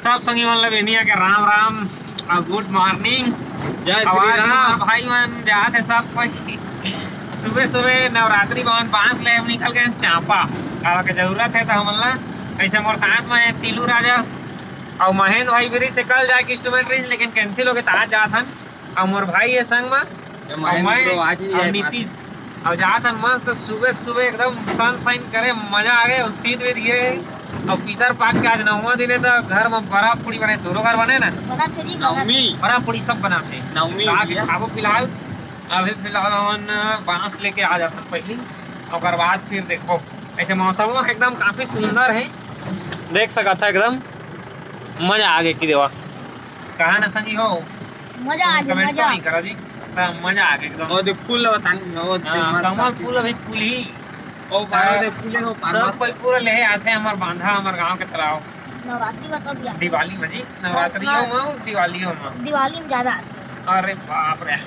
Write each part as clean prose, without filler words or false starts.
सब संगी मन बेनिया के राम राम और गुड मॉर्निंग। जय श्री राम। भाई मन जात है सब कोई सुबह सुबह नवरात्रि भवन बांस ले निकल गए चांपा आवा के जरूरत है तो हमन ला ऐसे मोर साथ में टीलू राजा और महेंद्र भाई ब्रिज से कल जाए इंस्ट्रूमेंट लेकिन कैंसिल हो गए तो आज जात हन और मोर भाई है संग में और नीतीश और जात हन मस्त सुबह सुबह एकदम सनशाइन करे मजा आ गए सीट में दिए और पीतर पाक के आज 9वां दिन है तो घर में बड़ा पूरी बने दोनों घर बने ना बड़ा पूरी सब बनाते नवमी खाबो फिलहाल अभी फिलहाल हम बांस लेके आ जाते पहले और बाद फिर देखो ऐसे मौसम एकदम काफी सुंदर है देख सका था एकदम मजा आ गया कि देवा कहा ना संगी हो मजा आ गया कमेंट नहीं करा जी मजा आ गया एकदम और फूल कमल फूल अभी फूल ही ओ बारो फूले हो सब कोई पूरा ले आते हैं हमार बांधा हमार गांव के तालाब नवरात्रि का तब यार दिवाली में जी नवरात्रियों में दिवालियों में दिवाली में ज्यादा अच्छा अरे बाप रे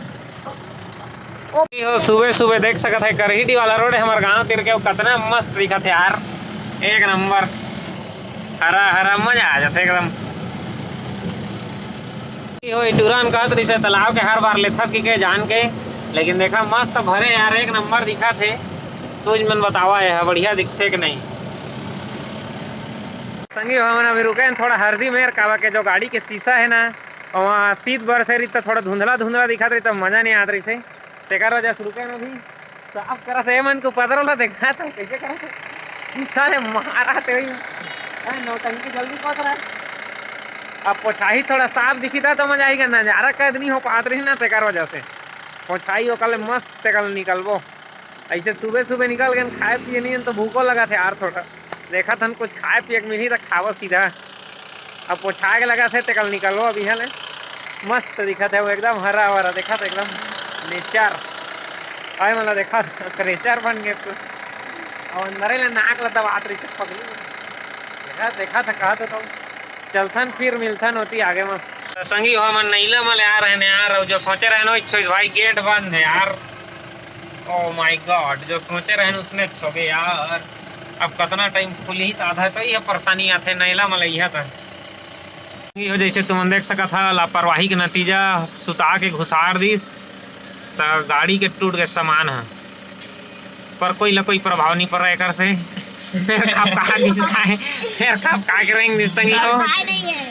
ओ सुबह सुबह देख सकत है करहीटी वाला रोड है हमार गांव तीर के कितना मस्त दिखत है यार एक नंबर हरा हरा मजा आ जाता है एकदम हो टूरान कहत रही से तालाब के हर बार लेथस के जान के लेकिन देखा मस्त भरे यार एक नंबर दिखा थे तुझ मन बतावा है बढ़िया दिखते कि नहीं संगी हम अभी रुके हैं थोड़ा हरदी मेर कावा के जो गाड़ी के शीशा है ना वहाँ शीत बरस रही तो थोड़ा धुंधला धुंधला दिखा रही तो मजा नहीं आता रही से तेकर वजह से रुके ना अभी साफ करा थे मन को पता रहा देखा था कैसे करा था शीशा ने मारा थे नौटंकी जल्दी पहुंच रहा है अब पोछाई थोड़ा साफ दिखी था तो मजा आएगा नजारा कैद नहीं हो पात रही ना तेकर वजह से पोछाई हो कल मस्त तेकल निकलबो ऐसे सुबह सुबह निकल गए खाए पिए नहीं तो भूखो लगा थे यार थोड़ा देखा था कुछ खाए पिए मिली तो खावो सीधा अब पोछा के लगा थे तेकल निकलो अभी है मस्त दिखा था वो एकदम हरा भरा देखा था एकदम नेचर आए मतलब देखा था क्रेचर बन गए तो और अंदर ले नाक ला दबात रही पगली देखा था कहा तो चलथन फिर मिलथन होती आगे में संगी हो मन नैला में आ रहे हैं यार जो सोचे रहे ना भाई गेट बंद है यार ओ माय गॉड जो सोचे रहे उसने छोगे यार अब कितना टाइम खुली तो आधा तो ये परेशानी आते नैला में लिया था हो जैसे तुम देख सका था लापरवाही के नतीजा सुता के घुसार दिस तो गाड़ी के टूट के सामान है पर कोई ला कोई प्रभाव नहीं पड़ रहा है से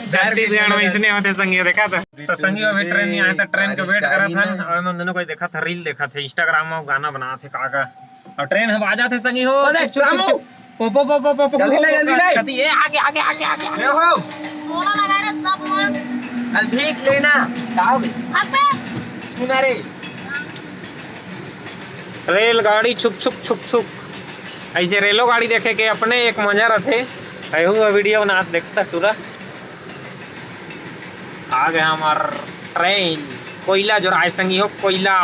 छत्तीसगढ़ में इसने होते संगी देखा था तो संगी अभी ट्रेन नहीं आया था ट्रेन का वेट करा था और मैं दोनों को देखा था रील देखा था इंस्टाग्राम में गाना बना थे काका और ट्रेन हम आ जाते संगी हो पो जल्दी ये आगे आगे आगे आगे ले हो कोड़ा लगा रहे सब मन ठीक लेना आओ अबे सुना रे रेलगाड़ी छुक छुक छुक छुक ऐसे रेलो गाड़ी देखे के अपने एक मजा रहते वीडियो बना देखता पूरा आ गया हमार ट्रेन कोयला जो राय संगी हो कोयला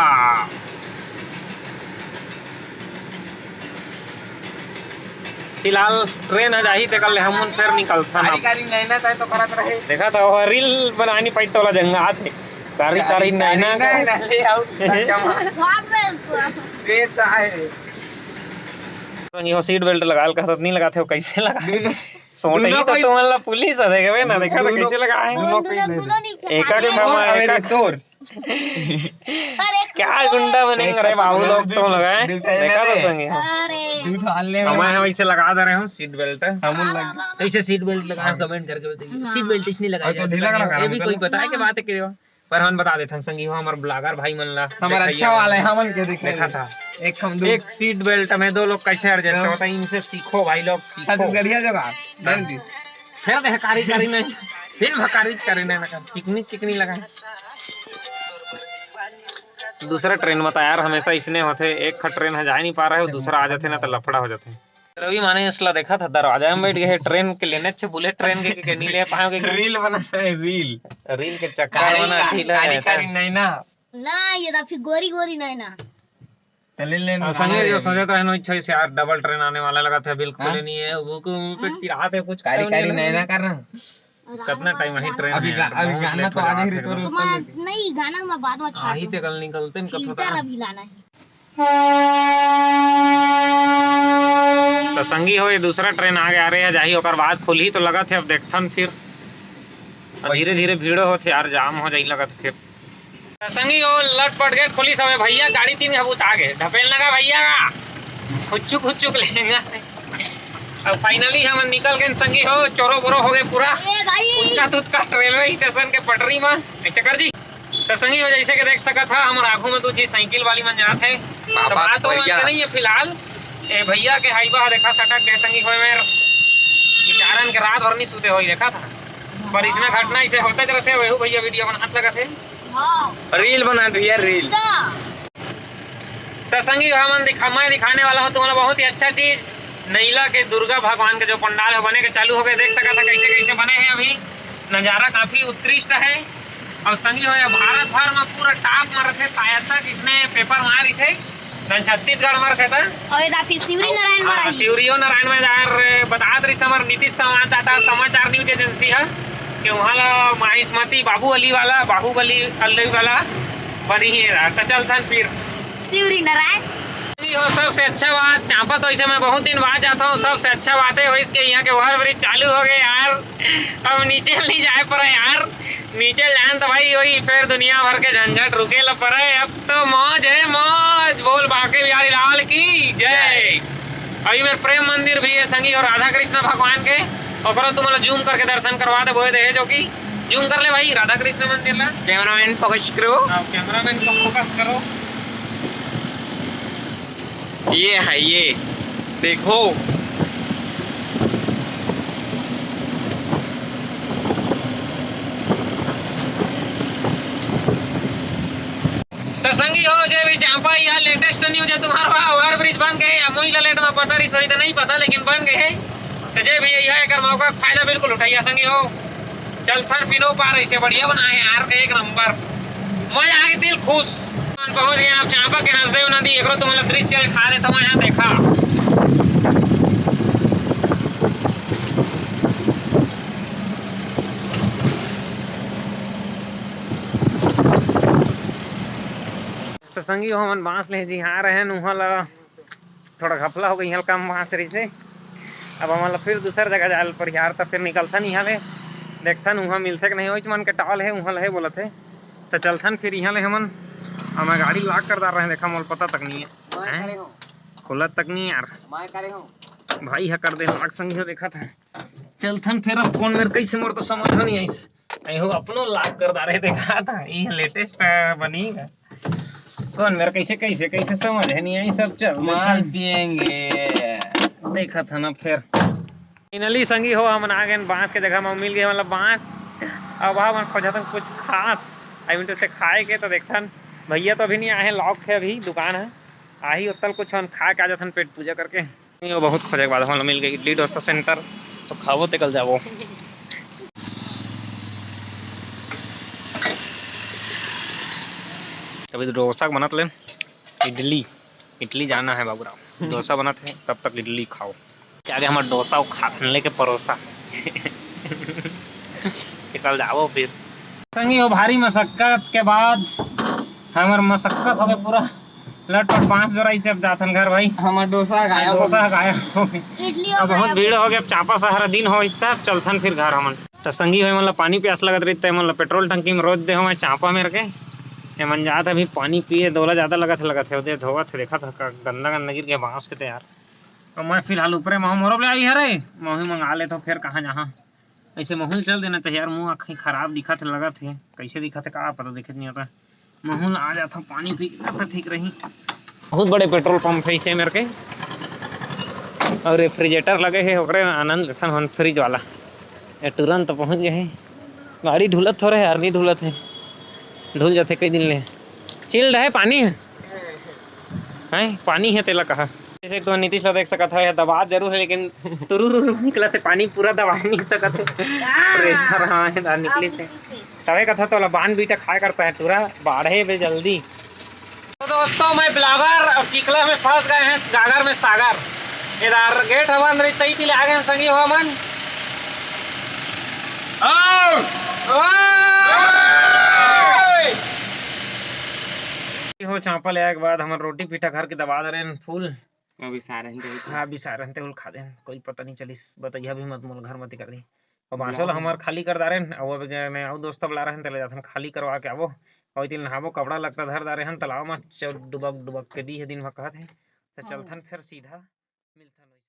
फिलहाल ट्रेन आ जाही कल हम फिर निकलता तो करत रहे देखा था वो रील बनानी पड़ी तो जंगा थे कारी कारी नैना ले आओ हो सीट बेल्ट लगाल का नहीं लगाते हो कैसे लगा सोटे ही तो तुम्हारा पुलिस है देखे ना देखा तो कैसे लगा है एक के मामा तोर क्या गुंडा बनेंगे रे बाबू लोग तो लगाए देखा तो संगे हमारे वैसे लगा दे रहे हो सीट बेल्ट हम लग ऐसे सीट बेल्ट लगाए कमेंट करके बताइए सीट बेल्ट इसने लगाया ये भी कोई बताए के बात है कि पर हम बता देते हैं संगी हो हमारे ब्लॉगर भाई मन ला हमारा अच्छा वाला है हमन के देखा था एक सीट बेल्ट में दो लोग कैसे एडजस्ट होता है इनसे सीखो भाई लोग सीखो बढ़िया जगह फिर हकारी करी नहीं फिर हकारी करी नहीं चिकनी चिकनी लगाए दूसरा ट्रेन बता यार हमेशा इसने होते एक ट्रेन है जा नहीं पा रहा है दूसरा आ जाते ना तो लफड़ा हो जाते रवि माने इसला देखा था दरवाजा में बैठ गए ट्रेन के लेने से बुलेट ट्रेन के नहीं ले पाओगे रील बनाता है रील के चक्कर बना ढीला है नहीं ना ये तो फिर गोरी गोरी नहीं ना चले लेना संगे जो सोचा था नो इच्छा से यार डबल ट्रेन आने वाला लगा था बिल्कुल नहीं है वो को पे पिराते है कुछ कारी कारी नहीं ना करना कितना टाइम है ट्रेन अभी गाना तो आज ही रितोर नहीं गाना में बाद में आ ही ते कल निकलते न कब पता अभी लाना है तो संगी हो ये दूसरा ट्रेन आ गया रहे जाही ओकर बाद खुली तो लगा थे अब देखथन फिर और धीरे धीरे भीड़ होते यार, जाम हो जाई लगत फिर संगी हो लटपट गेट खोली सब भैया गाड़ी 3 हबूत आगे ढपेल लगा भैया हुच्चुक लेंगे। अब फाइनली हम निकल गए संगी हो, चोरो बोरो हो गए पूरा ए भाई तुतका रेलवे स्टेशन के पटरी में। ऐसे कर जी तो संगी हो जैसे कि देख सका था हमारे आंखों में तुझे साइकिल वाली मन जात है, तो बात तो नहीं है फिलहाल ए भैया के हाईवा देखा सटक के संगी हो मेरे बेचारन के रात भर नहीं सूते हो देखा था, पर इसमें घटना इसे होते रहते वही भैया वीडियो बनाते लगा थे, हां रील बना दिया रील। तो संगी हम दिखाने वाला हूँ तुम्हारा बहुत ही अच्छा चीज नैला के दुर्गा भगवान के जो पंडाल है बने के चालू हो गए, देख सका था कैसे कैसे बने हैं। अभी नज़ारा काफी उत्कृष्ट है और संगी हो भारत भर में पूरा टॉप में रखे शायद तक इसने पेपर मार थे छत्तीसगढ़ में रखे था और इधर फिर शिवरी नारायण में रही शिवरियो नारायण में यार बता रही समर नीतीश संवाददाता समाचार न्यूज एजेंसी है कि वहाँ माहिष्मती बाहुबली वाला बनी है। तो चल था फिर शिवरी नारायण हो सबसे अच्छा बात यहाँ पर तो ऐसे मैं बहुत दिन बाद जाता हूँ, सबसे अच्छा बात है इसके यहाँ के ओवर ब्रिज चालू हो गए यार, अब नीचे नहीं जाए पड़े यार, नीचे जाए तो भाई वही फिर दुनिया भर के झंझट रुके ला पड़े, अब तो मौज है मौज, बोल बाके बिहारी लाल की जय। अभी मेरे प्रेम मंदिर भी है संगी और राधा कृष्ण भगवान के, और तुम जूम करके दर्शन करवा दे बोए दे जो कि जूम कर ले भाई राधा कृष्ण मंदिर ला, कैमरामैन फोकस करो, कैमरामैन को फोकस करो, ये है ये देखो तो संगी हो जे भी चांपा या लेटेस्ट न्यूज है तुम्हारा ओवर ब्रिज बन गए अमोई लेट में पता रही सोई तो नहीं पता लेकिन बन गए हैं, तो जे भी यही है अगर मौका फायदा बिल्कुल उठाइए संगी हो। चल थर फिनो पार ऐसे बढ़िया बनाए यार एक नंबर, मजा आ गई दिल खुश। पहुंच गए आप चांपा के हंसदेव नदी एक तुम्हारा दृश्य दिखा दे तो यहाँ देखा तो संगी हो हम बांस ले जी हाँ रहे वहाँ ला थोड़ा घपला हो गई हल्का बांस रही से, अब हमारा फिर दूसर जगह जाल पर यार तो फिर निकलता नहीं यहाँ ले देखता वहाँ मिलते कि नहीं हो मन के टाल है वहाँ ले बोला थे तो चलथन फिर यहाँ ले हमन हमें गाड़ी लॉक कर डाल रहे हैं, देखा मोल पता तक नहीं है खुला तक नहीं यार भाई है कर दे लॉक संगी हो देखा था। चलथन फिर अब कौन मेरे कैसे मोर तो समझ नहीं आई हो अपनो लॉक कर डाल रहे देखा था, ये लेटेस्ट बनी है कौन मेरे कैसे कैसे कैसे समझ है नहीं आई सब चल माल पिएंगे देखा था ना। फिर फाइनली संगी हो हम आ गए बांस के जगह में मिल गए मतलब बांस, अब हम खोजा था कुछ खास आई से खाए के, तो देखता भैया तो अभी नहीं आए, लॉक है अभी दुकान है आही उतल कुछ हम खा के आ जाता पेट पूजा करके। वो बहुत खोजे के बाद हम मिल गई इडली डोसा सेंटर, तो खाओ तो कल जाओ। अभी तो डोसा बनत ले इडली जाना है बाबूराव, डोसा बनत है तब तक इडली खाओ, क्या आगे हमारा डोसा खाने के परोसा निकल जाओ। फिर संगी हो भारी मशक्कत के बाद हमार मशक्कत हो गए पूरा लटपट 5 जोराई से अब जाथन घर भाई, हमारा डोसा गायब हो गए इडली अब बहुत भीड़ हो गया, अब चापा सहारा दिन हो इस तरफ चलथन फिर घर हमन। तो संगी हो मतलब पानी प्यास लगत रही तो मतलब पेट्रोल टंकी में रोज दे हो मैं चापा में रखे मन जात अभी पानी पिए दौला ज्यादा लगत है धोवा थे देखा था गंदा गंदा गिर गया बांस के तैयार। और मैं फिलहाल ऊपरे महू मोरब ले आई है रे महू मंगा ले तो फिर कहाँ जहाँ ऐसे महूल चल देना चाहिए यार, मुँह आँखें खराब दिखा थे लगा थे कैसे दिखा थे कहा पता दिखत नहीं आता, महूल आ जाता पानी पी तो ठीक रही। बहुत बड़े पेट्रोल पंप है इसे मेरे के और रेफ्रिजरेटर लगे है ओकरे आनंद लेथन फ्रिज वाला, ये तुरंत तो पहुँच गए हैं। गाड़ी धुलत हो रहे यार नहीं धुलत है, धुल जाते कई दिन ले चिल्ड है पानी है पानी है तेला कहा जैसे तो नीतीश देख सका था यह दबा जरूर है लेकिन तुरुरु निकला थे पानी पूरा दबा नहीं सका थे प्रेशर हाँ निकली से तवे कथा तो बान बीटा खाया करता है पूरा बाढ़े में जल्दी। तो दोस्तों मैं बिलावर और चिकला में फंस गए हैं गागर में सागर इधर गेट हवन रही तई तिले आ गए संगी हो मन हो चांपा ले के बाद हमारे रोटी पीठा घर के दबा दे रहे हैं फूल अभी सारे हाँ अभी सारे हंते खा दे कोई पता नहीं चलिस बताइए भी मत मोल घर मत कर दी और बांसो हमार खाली कर दारे और अब मैं और दोस्त बुला रहे हैं तले जाथन खाली करवा के आवो और दिन नहाबो कपड़ा लगता धर दारे हन तालाब में डुबक डुबक के दी है दिन भर कहत है तो चलथन फिर सीधा मिलथन।